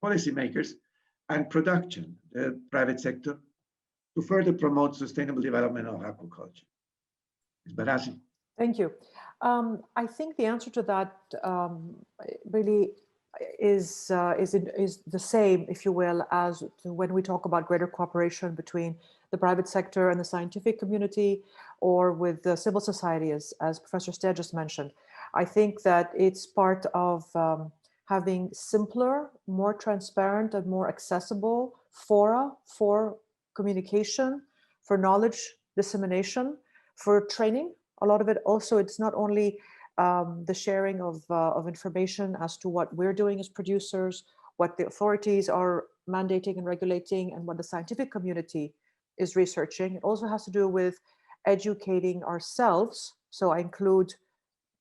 policymakers, and production, the private sector, to further promote sustainable development of aquaculture? Ms. Barassi. Thank you. I think the answer to that really is the same, if you will, as when we talk about greater cooperation between the private sector and the scientific community, or with the civil society, as Professor Stead just mentioned. I think that it's part of having simpler, more transparent, and more accessible fora for communication, for knowledge dissemination, for training. A lot of it also, it's not only the sharing of information as to what we're doing as producers, what the authorities are mandating and regulating, and what the scientific community is researching. It also has to do with educating ourselves. So I include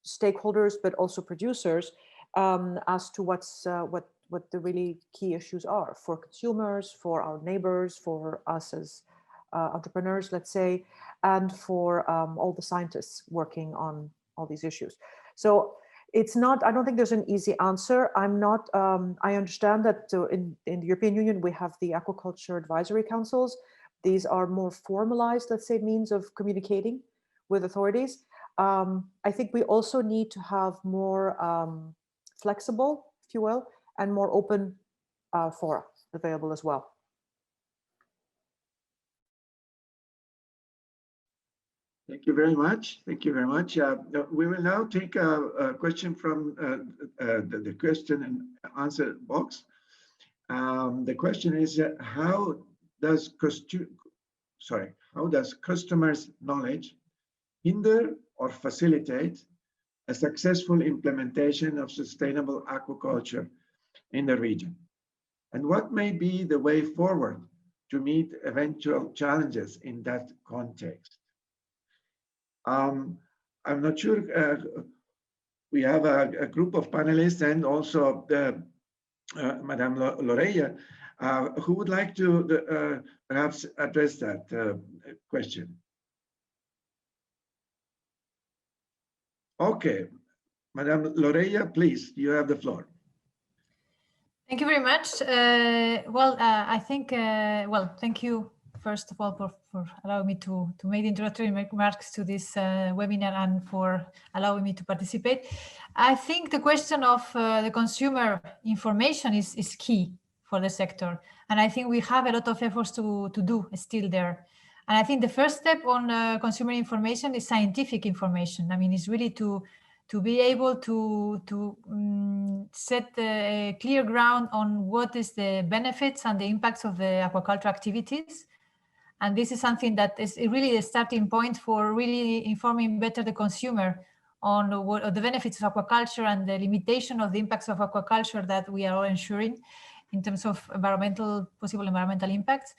stakeholders, but also producers, as to what the really key issues are for consumers, for our neighbors, for us as entrepreneurs, let's say, and for all the scientists working on all these issues. So it's not, I don't think there's an easy answer. I understand that in the European Union, we have the aquaculture advisory councils. These are more formalized, let's say, means of communicating with authorities. I think we also need to have more flexible, if you will, and more open fora available as well. Thank you very much. Thank you very much. We will now take a question from the question and answer box. The question is, how does customers' knowledge hinder or facilitate a successful implementation of sustainable aquaculture in the region? And what may be the way forward to meet eventual challenges in that context? I'm not sure, we have a group of panelists and also Madame Loreya, who would like to perhaps address that question. Okay, Madame Loreya, please, you have the floor. Thank you very much. I think, thank you, first of all, for allowing me to make the introductory remarks to this webinar and for allowing me to participate. I think the question of the consumer information is key for the sector. And I think we have a lot of efforts to do still there. And I think the first step on consumer information is scientific information. I mean, it's really to be able to set a clear ground on what is the benefits and the impacts of the aquaculture activities. And this is something that is really a starting point for really informing better the consumer on what the benefits of aquaculture and the limitation of the impacts of aquaculture that we are all ensuring in terms of possible environmental impacts.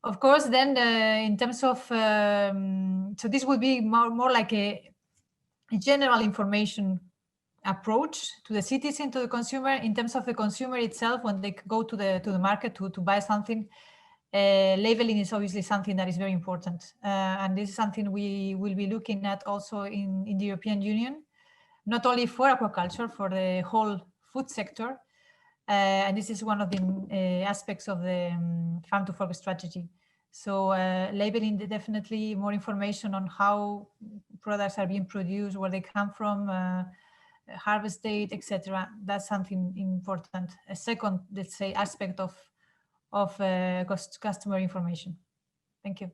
Of course, then in terms of, so this would be more like a general information approach to the citizen, to the consumer. In terms of the consumer itself, when they go to the market to buy something, labeling is obviously something that is very important. And this is something we will be looking at also in the European Union, not only for aquaculture, for the whole food sector. And this is one of the aspects of the farm to fork strategy. So labeling, definitely more information on how products are being produced, where they come from, harvest date, etc. That's something important. A second, let's say, aspect of customer information. Thank you.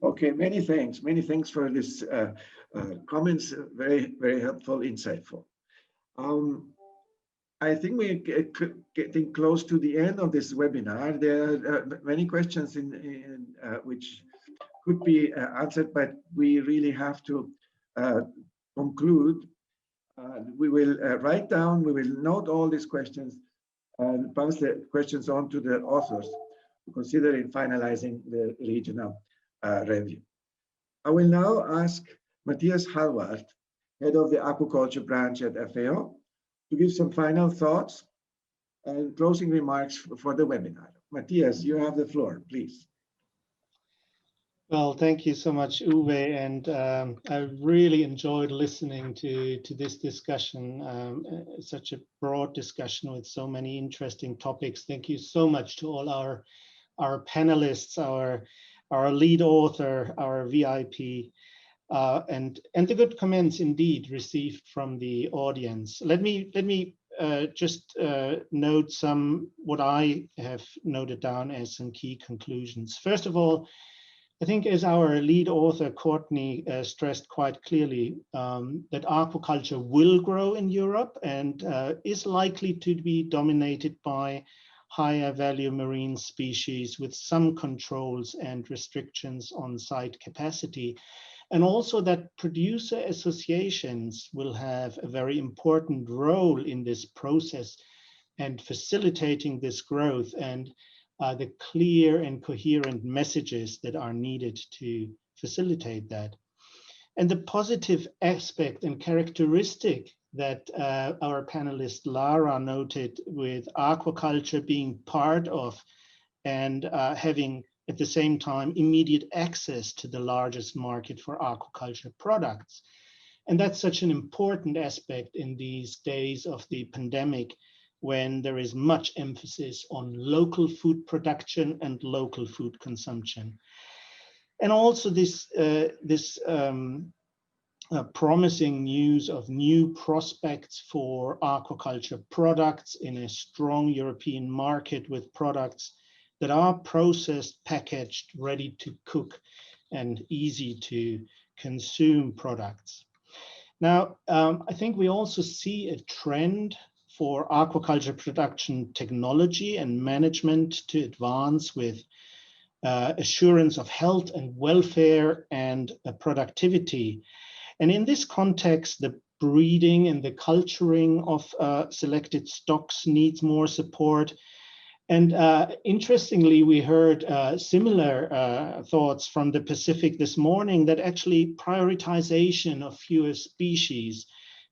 Okay, many thanks. Many thanks for this comments. Very, very helpful, insightful. I think we're getting close to the end of this webinar. There are many questions which could be answered, but we really have to conclude. We will write down, we will note all these questions and pass the questions on to the authors to consider in finalizing the regional review. I will now ask Matthias Hallward, head of the aquaculture branch at FAO, to give some final thoughts and closing remarks for the webinar. Matthias, you have the floor, please. Well, thank you so much, Uwe, and I really enjoyed listening to this discussion, such a broad discussion with so many interesting topics. Thank you so much to all our panelists, our lead author, our VIP, and the good comments indeed received from the audience. Let me just note what I have noted down as some key conclusions. First of all, I think as our lead author, Courtney, stressed quite clearly, that aquaculture will grow in Europe and is likely to be dominated by higher value marine species with some controls and restrictions on site capacity. And also that producer associations will have a very important role in this process and facilitating this growth and the clear and coherent messages that are needed to facilitate that. And the positive aspect and characteristic that our panelist Lara noted with aquaculture being part of and having at the same time immediate access to the largest market for aquaculture products. And that's such an important aspect in these days of the pandemic, when there is much emphasis on local food production and local food consumption. And also this promising news of new prospects for aquaculture products in a strong European market with products that are processed, packaged, ready to cook, and easy to consume products. Now, I think we also see a trend for aquaculture production technology and management to advance with assurance of health and welfare and productivity. And in this context, the breeding and the culturing of selected stocks needs more support. And interestingly, we heard similar thoughts from the Pacific this morning, that actually prioritization of fewer species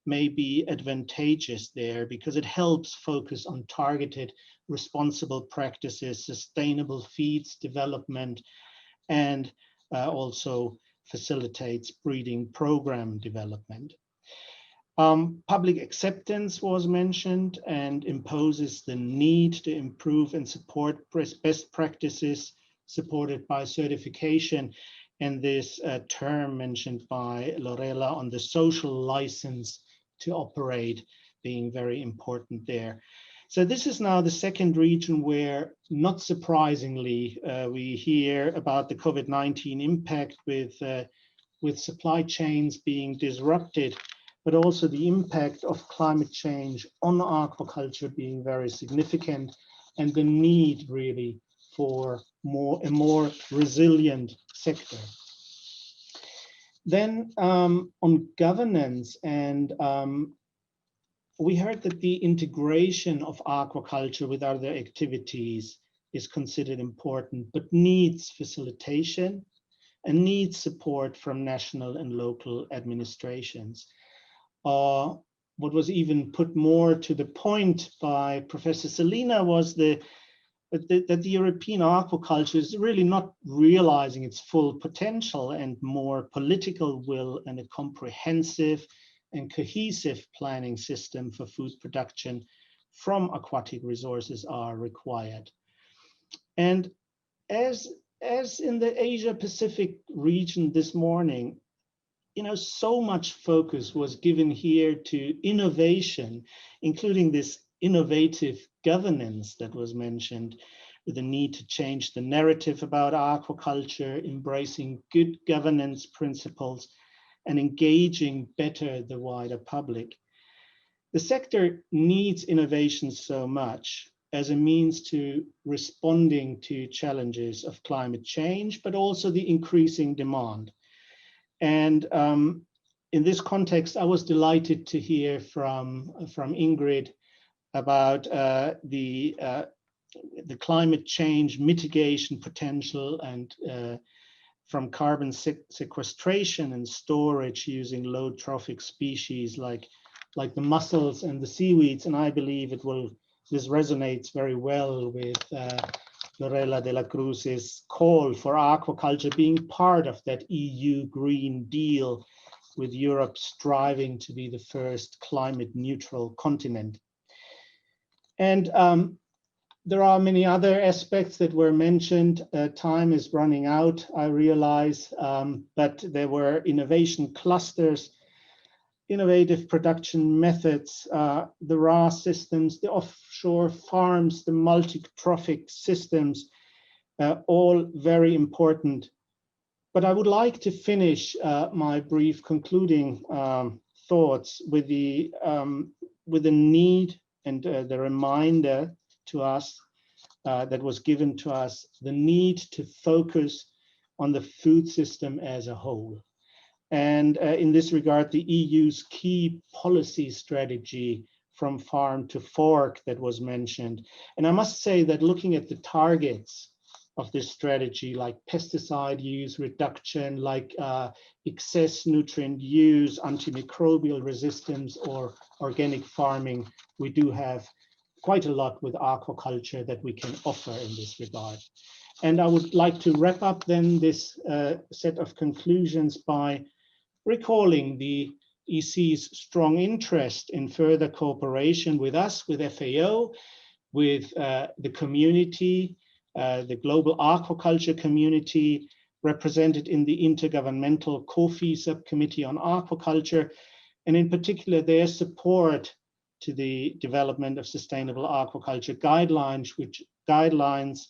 may be advantageous there because it helps focus on targeted responsible practices, sustainable feeds development, and also facilitates breeding program development. Public acceptance was mentioned and imposes the need to improve and support best practices supported by certification. And this term mentioned by Lorella on the social license to operate being very important there. So this is now the second region where, not surprisingly, we hear about the COVID-19 impact with supply chains being disrupted, but also the impact of climate change on aquaculture being very significant, and the need really for a more resilient sector. Then on governance, and we heard that the integration of aquaculture with other activities is considered important, but needs facilitation and needs support from national and local administrations. What was even put more to the point by Professor Selina was that the European aquaculture is really not realizing its full potential, and more political will and a comprehensive and cohesive planning system for food production from aquatic resources are required. And as in the Asia Pacific region this morning, so much focus was given here to innovation, including this innovative governance that was mentioned, with the need to change the narrative about aquaculture, embracing good governance principles, and engaging better the wider public. The sector needs innovation so much as a means to responding to challenges of climate change, but also the increasing demand. And in this context, I was delighted to hear from Ingrid about the climate change mitigation potential and from carbon sequestration and storage using low trophic species like the mussels and the seaweeds. And I believe this resonates very well with Lorela de la Cruz's call for aquaculture being part of that EU Green Deal, with Europe striving to be the first climate neutral continent. And there are many other aspects that were mentioned. Time is running out, I realize, but there were innovation clusters, innovative production methods, the RAS systems, the offshore farms, the multi-trophic systems, all very important. But I would like to finish my brief concluding thoughts with the need and the reminder to us that was given to us, the need to focus on the food system as a whole. And in this regard, the EU's key policy strategy from farm to fork that was mentioned. And I must say that looking at the targets of this strategy, like pesticide use reduction, like excess nutrient use, antimicrobial resistance, or organic farming, we do have quite a lot with aquaculture that we can offer in this regard. And I would like to wrap up then this set of conclusions by recalling the EC's strong interest in further cooperation with us, with FAO, with the community, the global aquaculture community represented in the Intergovernmental COFI subcommittee on aquaculture, and in particular their support to the development of sustainable aquaculture guidelines,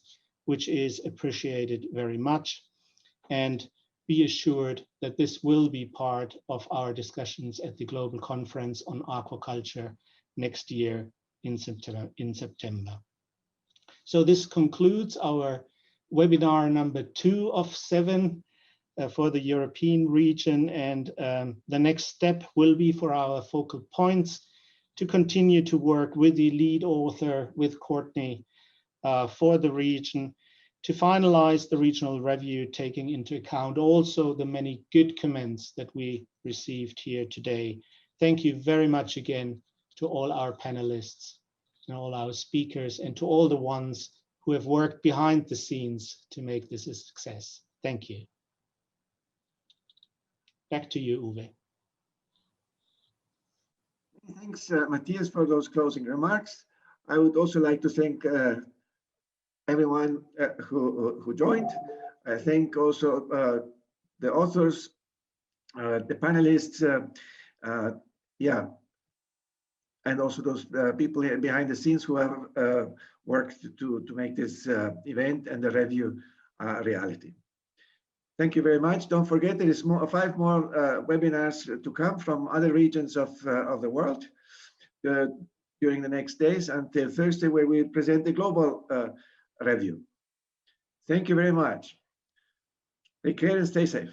which is appreciated very much. And be assured that this will be part of our discussions at the Global Conference on Aquaculture next year in September. So this concludes our webinar number 2 of 7 for the European region. And the next step will be for our focal points to continue to work with the lead author, with Courtney, for the region, to finalize the regional review, taking into account also the many good comments that we received here today. Thank you very much again to all our panelists and all our speakers, and to all the ones who have worked behind the scenes to make this a success. Thank you. Back to you, Uwe. Thanks, Matthias, for those closing remarks. I would also like to thank everyone who joined. I thank also the authors, the panelists, and also those people here behind the scenes who have worked to make this event and the review reality. Thank you very much. Don't forget there is 5 more webinars to come from other regions of the world during the next days until Thursday, where we present the global review. Thank you very much. Take care and stay safe.